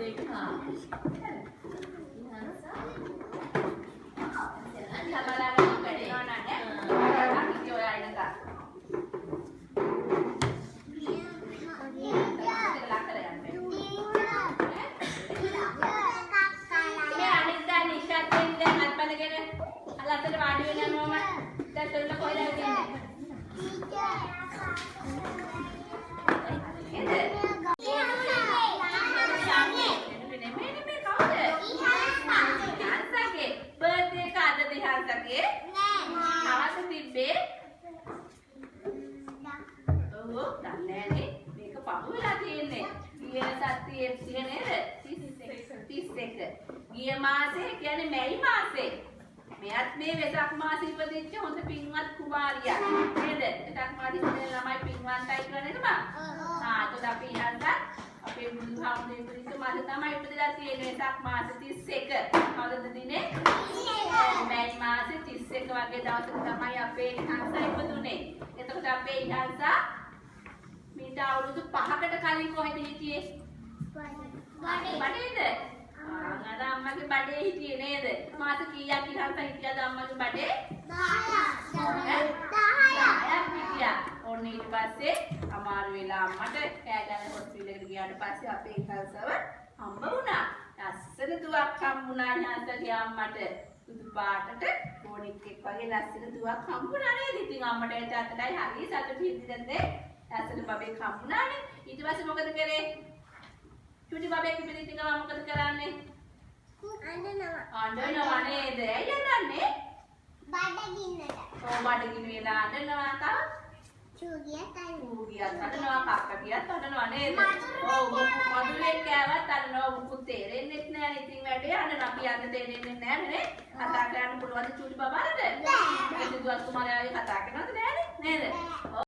දෙක හා. සබලාගෙන කරනවා නේද? අපි ඔය අයිනක. අලතර වාඩි වෙනවා මම. දැන් තොරල කොහෙද යන්නේ? ගිය මාසේ කියන්නේ මැයි මාසේ මෙයත් මේ වෙසක් මාසේ ඉපදිච්ච හොඳ පින්වත් කුමාරියක් නේද? වෙසක් මාසේ ඉපදෙන ළමයි පින්වන්තයි කියලා නේද බං? එතකොට අපි ඉහළට අපේ බුදුහාමුදුරුවෝ ඉපදිච්ච මාසේ තමයි ඉපදලා තියෙන්නේ වෙසක් මාසේ 31. කවදද දිනේ? මැයි මාසේ 31 වගේ දවසක තමයි අපේ ඉහළට ඉපදුනේ. එතකොට අපේ ඉහළට මීට අවුරුදු 5කට කලින් කොහෙද හිටියේ? බඩේද? අර අම්මගේ බඩේ හිටියේ නේද? මාස කීයක් ඉහළට හිටියද අම්මගේ බඩේ? 10ක් හිටියා. ඔන්න ඊට පස්සේ අමාරු වෙලා අම්මට කෑගන්න හොස්පිටල් එකට ගියාට පස්සේ අපේ ඉහළසව හම්බ වුණා. ලස්සන දුවක් හම්බුණා ඥාතගේ අම්මට. සුදු පාටට බොනික් එක් වගේ ලස්සන දුවක් හම්බුණා නේද? ඉතින් අම්මට ඒ තාත්තටයි හරි සතුටු හිටින්නේ. ලස්සන බබෙක් හම්බුණානේ. ඊට පස්සේ මොකද කරේ? චුටි බබෙක් ඉපදිච්ච ගමන් මොකද කරන්නේ? අඬනවා නේද? ඇයි අඬන්නේ? බඩගින්නට. ඔව් බඩගින්න වෙලා අඬනවා තව. චූගියත් අඬනවා කක්කටියත් අඬනවා නේද? ඔව් මදුලෙක් කෑවත් අඬනවා මුකුත් තේරෙන්නේ නැහැ නේ. ඉතින් වැඩේ අඬනවා කියන්න තේරෙන්නේ නැහැ නේ. කතා කරන්න පුළුවන් චුටි බබාලට? ඒ දුවත් කුමාරයාගේ කතා කරන